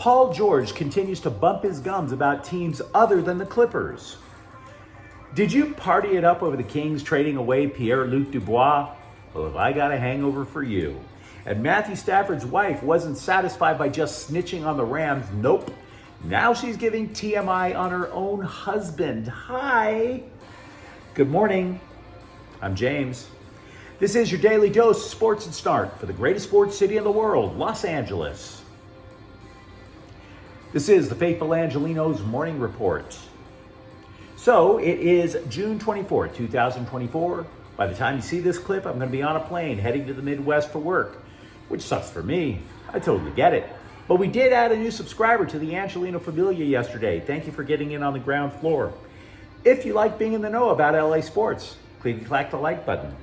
Paul George continues to bump his gums about teams other than the Clippers. Did you party it up over the Kings trading away Pierre-Luc Dubois? Well, have I got a hangover for you. And Matthew Stafford's wife wasn't satisfied by just snitching on the Rams. Nope. Now she's giving TMI on her own husband. Hi. Good morning. I'm James. This is your daily dose of sports and start for the greatest sports city in the world, Los Angeles. This is the faithful Angelenos morning report. So it is June 24th, 2024. By the time you see this clip, I'm going to be on a plane heading to the Midwest for work, which sucks for me. I totally get it. But we did add a new subscriber to the Angeleno Familia yesterday. Thank you for getting in on the ground floor. If you like being in the know about LA sports, clickety-clack the like button.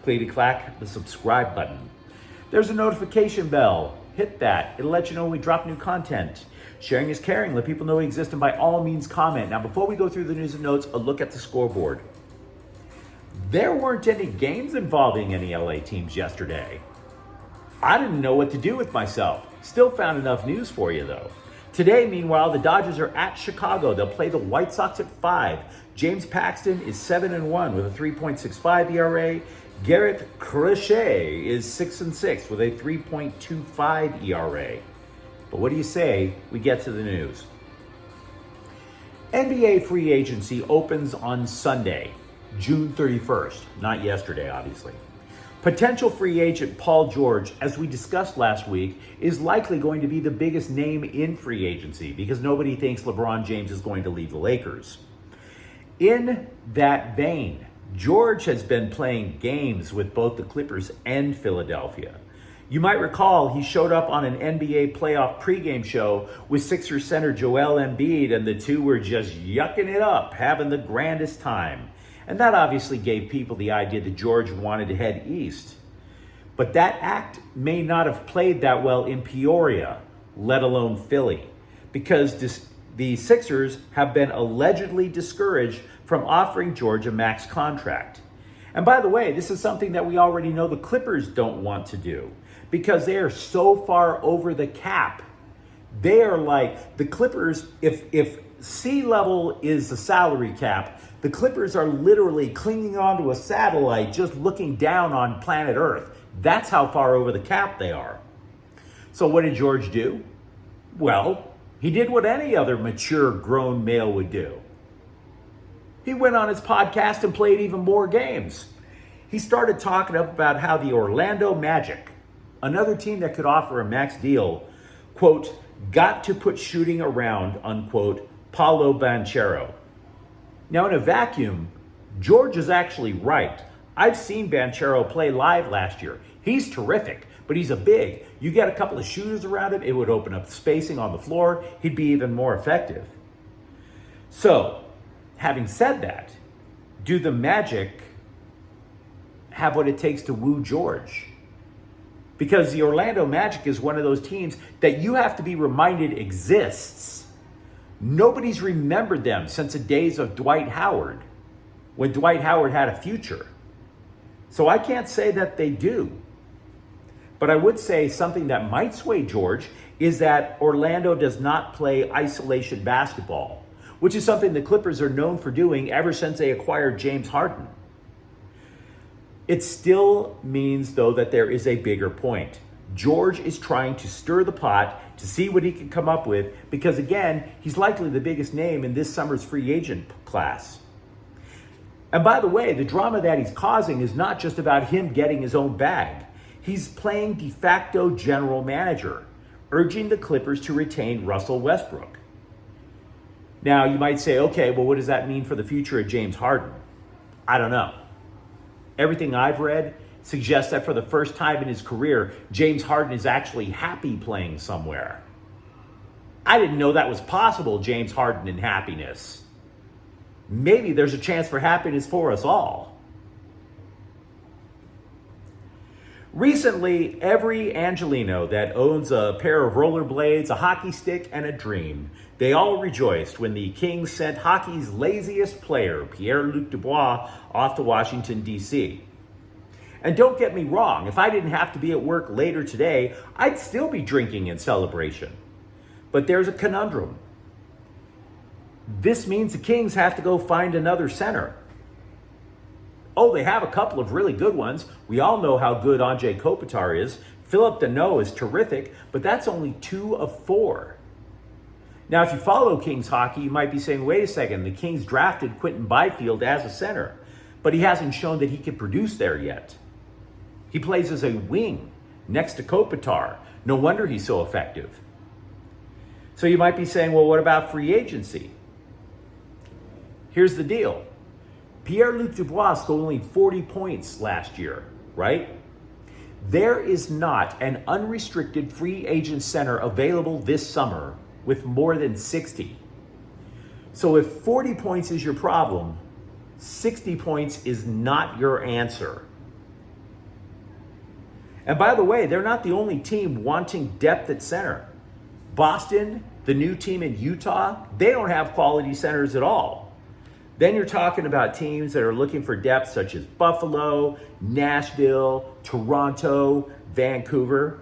Clickety-clack the subscribe button. There's a notification bell. Hit that. It'll let you know when we drop new content. Sharing is caring. Let people know we exist, and by all means comment. Now, before we go through the news and notes, a look at the scoreboard. There weren't any games involving any LA teams yesterday. I didn't know what to do with myself. Still found enough news for you, though. Today, meanwhile, the Dodgers are at Chicago. They'll play the White Sox at 5. James Paxton is 7-1 with a 3.65 ERA. Garrett Crochet is 6-6 with a 3.25 ERA. But what do you say we get to the news? NBA free agency opens on Sunday, June 31st. Not yesterday, obviously. Potential free agent Paul George, as we discussed last week, is likely going to be the biggest name in free agency because nobody thinks LeBron James is going to leave the Lakers. In that vein, George has been playing games with both the Clippers and Philadelphia. You might recall he showed up on an NBA playoff pregame show with Sixers center Joel Embiid, and the two were just yucking it up, having the grandest time. And that obviously gave people the idea that George wanted to head east. But that act may not have played that well in Peoria, let alone Philly, because the Sixers have been allegedly discouraged from offering George a max contract. And by the way, this is something that we already know the Clippers don't want to do because they are so far over the cap. They are like the Clippers, if sea level is the salary cap, the Clippers are literally clinging onto a satellite just looking down on planet Earth. That's how far over the cap they are. So what did George do? Well, he did what any other mature grown male would do. He went on his podcast and played even more games. He started talking about how the Orlando Magic, another team that could offer a max deal, quote, got to put shooting around, unquote, Paolo Banchero. Now, in a vacuum, George is actually right. I've seen Banchero play live last year. He's terrific, but he's a big. You get a couple of shooters around him, it would open up spacing on the floor. He'd be even more effective. So, having said that, do the Magic have what it takes to woo George? Because the Orlando Magic is one of those teams that you have to be reminded exists. Nobody's remembered them since the days of Dwight Howard, when Dwight Howard had a future. So I can't say that they do. But I would say something that might sway George is that Orlando does not play isolation basketball, which is something the Clippers are known for doing ever since they acquired James Harden. It still means, though, that there is a bigger point. George is trying to stir the pot to see what he can come up with because, again, he's likely the biggest name in this summer's free agent class. And by the way, the drama that he's causing is not just about him getting his own bag. He's playing de facto general manager, urging the Clippers to retain Russell Westbrook. Now, you might say, okay, well, what does that mean for the future of James Harden? I don't know. Everything I've read suggests that for the first time in his career, James Harden is actually happy playing somewhere. I didn't know that was possible, James Harden and happiness. Maybe there's a chance for happiness for us all. Recently, every Angeleno that owns a pair of rollerblades, a hockey stick, and a dream, they all rejoiced when the Kings sent hockey's laziest player, Pierre-Luc Dubois, off to Washington, D.C. And don't get me wrong, if I didn't have to be at work later today, I'd still be drinking in celebration. But there's a conundrum. This means the Kings have to go find another center. Oh, they have a couple of really good ones. We all know how good Anze Kopitar is. Philip Deneau is terrific, but that's only 2 of 4. Now, if you follow Kings hockey, you might be saying, wait a second, the Kings drafted Quentin Byfield as a center, but he hasn't shown that he can produce there yet. He plays as a wing next to Kopitar. No wonder he's so effective. So you might be saying, well, what about free agency? Here's the deal. Pierre-Luc Dubois scored only 40 points last year, right? There is not an unrestricted free agent center available this summer with more than 60. So if 40 points is your problem, 60 points is not your answer. And by the way, they're not the only team wanting depth at center. Boston, the new team in Utah, they don't have quality centers at all. Then you're talking about teams that are looking for depth such as Buffalo, Nashville, Toronto, Vancouver.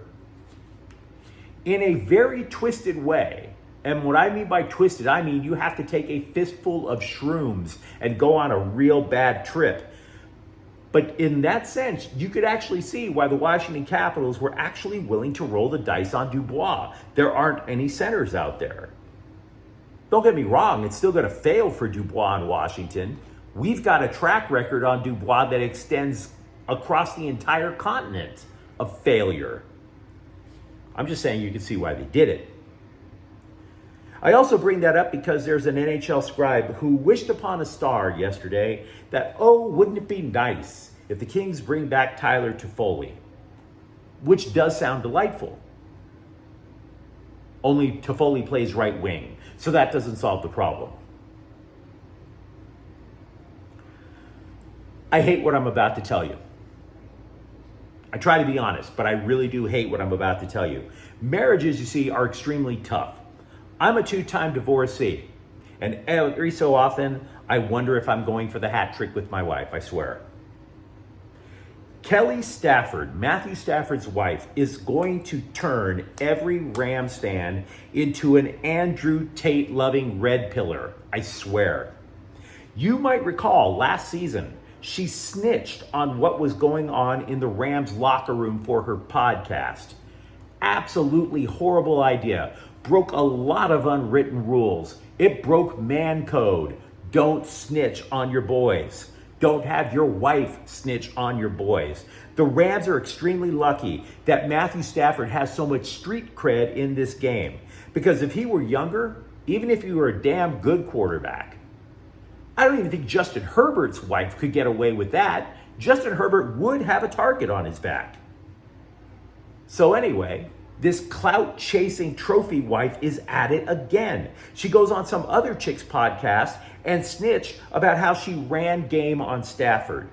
In a very twisted way, and what I mean by twisted, I mean you have to take a fistful of shrooms and go on a real bad trip. But in that sense, you could actually see why the Washington Capitals were actually willing to roll the dice on Dubois. There aren't any centers out there. Don't get me wrong, it's still going to fail for Dubois in Washington. We've got a track record on Dubois that extends across the entire continent of failure. I'm just saying you can see why they did it. I also bring that up because there's an NHL scribe who wished upon a star yesterday that, oh, wouldn't it be nice if the Kings bring back Tyler Toffoli, which does sound delightful. Only Toffoli plays right wing, so that doesn't solve the problem. I hate what I'm about to tell you. I try to be honest, but I really do hate what I'm about to tell you. Marriages, you see, are extremely tough. I'm a 2-time divorcee, and every so often, I wonder if I'm going for the hat trick with my wife, I swear. Kelly Stafford, Matthew Stafford's wife, is going to turn every Rams fan into an Andrew Tate-loving red pillar, I swear. You might recall last season, she snitched on what was going on in the Rams locker room for her podcast. Absolutely horrible idea. Broke a lot of unwritten rules. It broke man code. Don't snitch on your boys. Don't have your wife snitch on your boys. The Rams are extremely lucky that Matthew Stafford has so much street cred in this game. Because if he were younger, even if he were a damn good quarterback, I don't even think Justin Herbert's wife could get away with that. Justin Herbert would have a target on his back. So anyway, this clout-chasing trophy wife is at it again. She goes on some other chick's podcast and snitched about how she ran game on Stafford.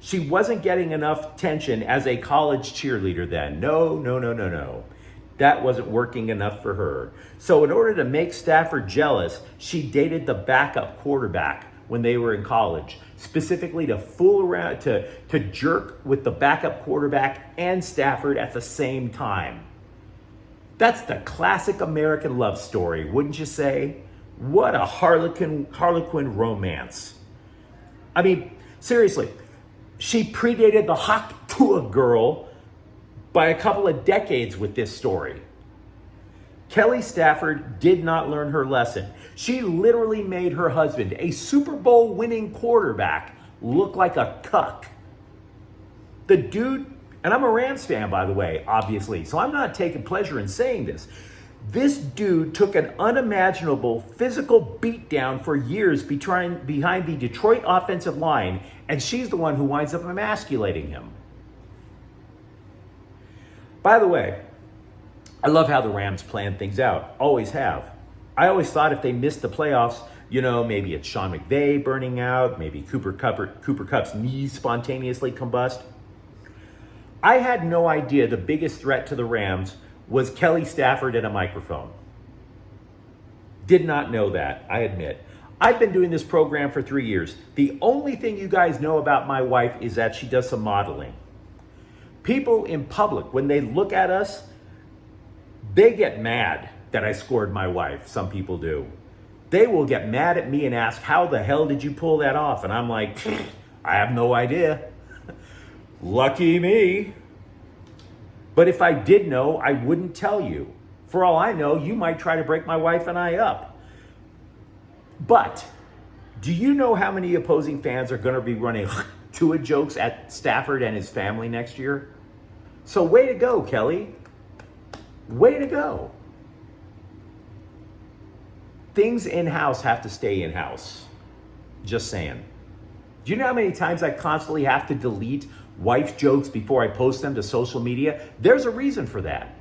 She wasn't getting enough attention as a college cheerleader then. No. That wasn't working enough for her. So in order to make Stafford jealous, she dated the backup quarterback when they were in college, specifically to fool around, to jerk with the backup quarterback and Stafford at the same time. That's the classic American love story, wouldn't you say? What a harlequin romance. I mean, seriously, she predated the Hawk-Tua girl by a couple of decades with this story. Kelly Stafford did not learn her lesson. She literally made her husband, a Super Bowl winning quarterback, look like a cuck. The dude, and I'm a Rams fan, by the way, obviously, so I'm not taking pleasure in saying this. This dude took an unimaginable physical beatdown for years behind the Detroit offensive line, and she's the one who winds up emasculating him. By the way, I love how the Rams plan things out. Always have. I always thought if they missed the playoffs, maybe it's Sean McVay burning out, maybe Cooper Kupp's knees spontaneously combust. I had no idea the biggest threat to the Rams was Kelly Stafford and a microphone. Did not know that, I admit. I've been doing this program for 3 years. The only thing you guys know about my wife is that she does some modeling. People in public, when they look at us, they get mad. that I scored my wife. Some people do. They will get mad at me and ask, how the hell did you pull that off? And I'm like, I have no idea. Lucky me. But if I did know, I wouldn't tell you. For all I know, you might try to break my wife and I up. But do you know how many opposing fans are going to be running Tua jokes at Stafford and his family next year? So way to go, Kelly. Way to go. Things in-house have to stay in-house. Just saying. Do you know how many times I constantly have to delete wife's jokes before I post them to social media? There's a reason for that.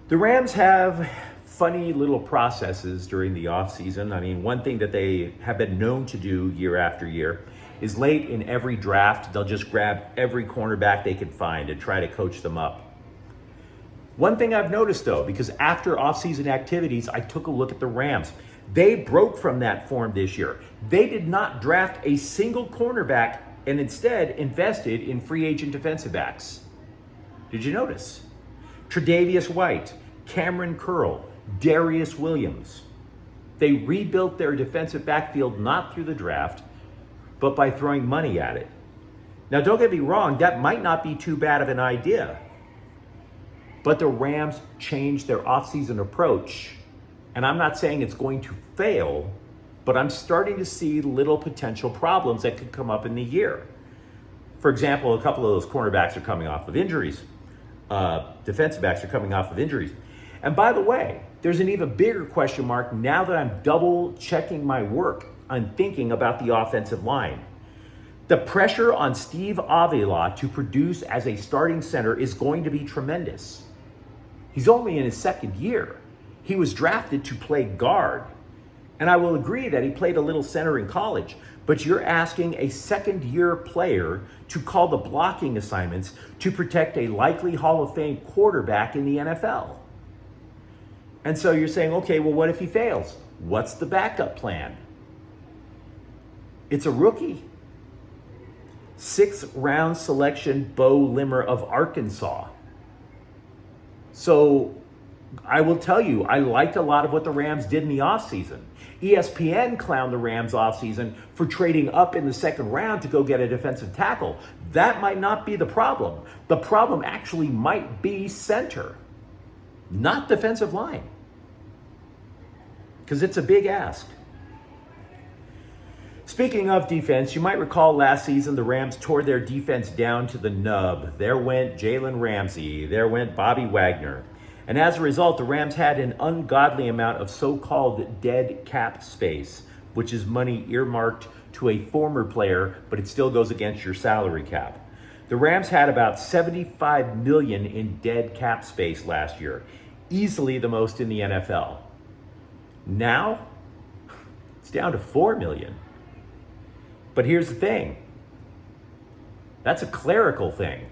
The Rams have funny little processes during the offseason. I mean, one thing that they have been known to do year after year is late in every draft, they'll just grab every cornerback they can find and try to coach them up. One thing I've noticed though, because after offseason activities, I took a look at the Rams. They broke from that form this year. They did not draft a single cornerback and instead invested in free agent defensive backs. Did you notice? Tre'Davious White, Cameron Curl, Darius Williams. They rebuilt their defensive backfield not through the draft, but by throwing money at it. Now, don't get me wrong, that might not be too bad of an idea. But the Rams changed their offseason approach. And I'm not saying it's going to fail, but I'm starting to see little potential problems that could come up in the year. For example, a couple of those cornerbacks are coming off of injuries. Defensive backs are coming off of injuries. And by the way, there's an even bigger question mark now that I'm double checking my work on thinking about the offensive line. The pressure on Steve Avila to produce as a starting center is going to be tremendous. He's only in his second year. He was drafted to play guard. And I will agree that he played a little center in college, but you're asking a second-year player to call the blocking assignments to protect a likely Hall of Fame quarterback in the NFL. And so you're saying, okay, well, what if he fails? What's the backup plan? It's a rookie. 6th round selection, Bo Limmer of Arkansas. So I will tell you, I liked a lot of what the Rams did in the offseason. ESPN clowned the Rams offseason for trading up in the second round to go get a defensive tackle. That might not be the problem. The problem actually might be center, not defensive line, because it's a big ask. Speaking of defense, you might recall last season the Rams tore their defense down to the nub. There went Jalen Ramsey. There went Bobby Wagner. And as a result, the Rams had an ungodly amount of so-called dead cap space, which is money earmarked to a former player, but it still goes against your salary cap. The Rams had about $75 million in dead cap space last year, easily the most in the NFL. Now, it's down to $4 million. But here's the thing. That's a clerical thing.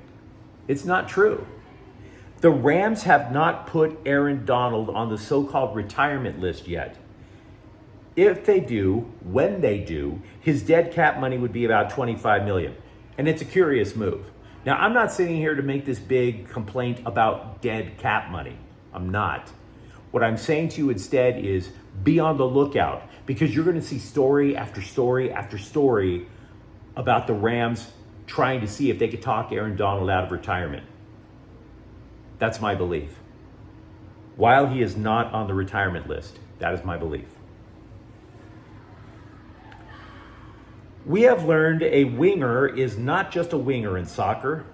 It's not true. The Rams have not put Aaron Donald on the so-called retirement list yet. If they do, when they do, his dead cap money would be about $25 million. And it's a curious move. Now, I'm not sitting here to make this big complaint about dead cap money. I'm not. What I'm saying to you instead is be on the lookout, because you're going to see story after story after story about the Rams trying to see if they could talk Aaron Donald out of retirement. That's my belief. While he is not on the retirement list, that is my belief. We have learned a winger is not just a winger in soccer,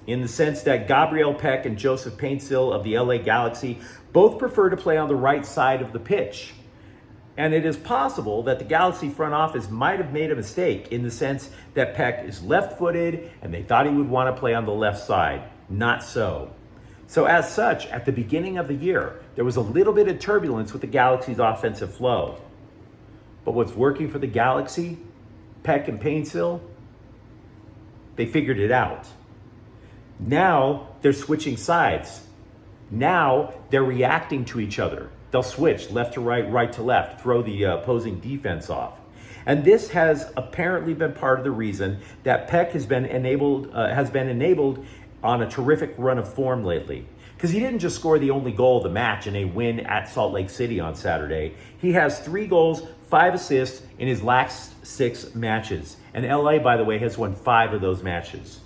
in the sense that Gabriel Peck and Joseph Paintsil of the LA Galaxy both prefer to play on the right side of the pitch. And it is possible that the Galaxy front office might have made a mistake in the sense that Peck is left-footed and they thought he would want to play on the left side. Not so. So as such, at the beginning of the year, there was a little bit of turbulence with the Galaxy's offensive flow. But what's working for the Galaxy, Peck and Paintsil, they figured it out. Now they're switching sides. Now they're reacting to each other. They'll switch left to right, right to left, throw the opposing defense off. And this has apparently been part of the reason that Peck has been enabled on a terrific run of form lately. Because he didn't just score the only goal of the match in a win at Salt Lake City on Saturday. He has 3 goals, 5 assists in his last 6 matches. And LA, by the way, has won 5 of those matches.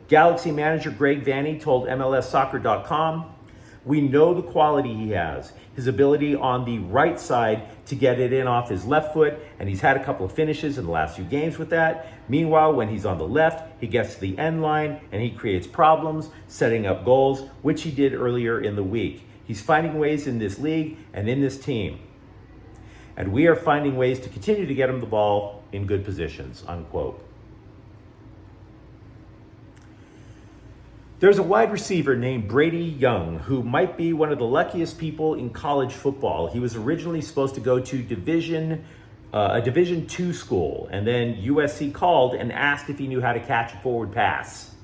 Galaxy manager Greg Vanney told MLSsoccer.com, "We know the quality he has, his ability on the right side to get it in off his left foot, and he's had a couple of finishes in the last few games with that. Meanwhile, when he's on the left, he gets to the end line and he creates problems, setting up goals, which he did earlier in the week. He's finding ways in this league and in this team. And we are finding ways to continue to get him the ball in good positions," unquote. There's a wide receiver named Brady Young who might be one of the luckiest people in college football. He was originally supposed to go to a Division II school, and then USC called and asked if he knew how to catch a forward pass.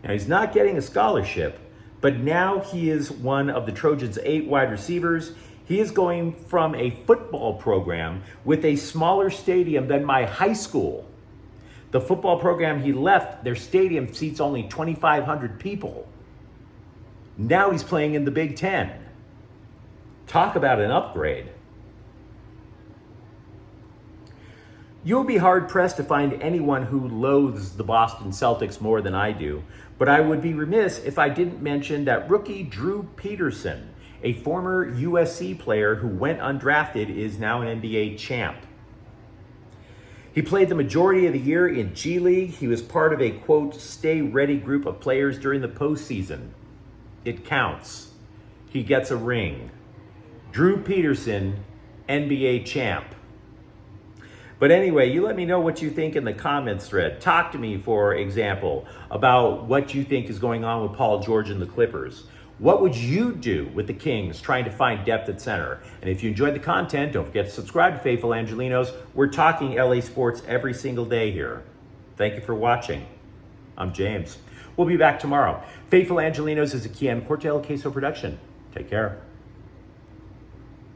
Now, he's not getting a scholarship, but now he is one of the Trojans' 8 wide receivers. He is going from a football program with a smaller stadium than my high school. The football program he left, their stadium seats only 2,500 people. Now he's playing in the Big Ten. Talk about an upgrade. You'll be hard-pressed to find anyone who loathes the Boston Celtics more than I do, but I would be remiss if I didn't mention that rookie Drew Peterson, a former USC player who went undrafted, is now an NBA champ. He played the majority of the year in G League. He was part of a, quote, stay ready group of players during the postseason. It counts. He gets a ring. Drew Peterson, NBA champ. But anyway, you let me know what you think in the comments thread. Talk to me, for example, about what you think is going on with Paul George and the Clippers. What would you do with the Kings trying to find depth at center? And if you enjoyed the content, don't forget to subscribe to Faithful Angelenos. We're talking LA sports every single day here. Thank you for watching. I'm James. We'll be back tomorrow. Faithful Angelenos is a Kian Cortell Queso production. Take care.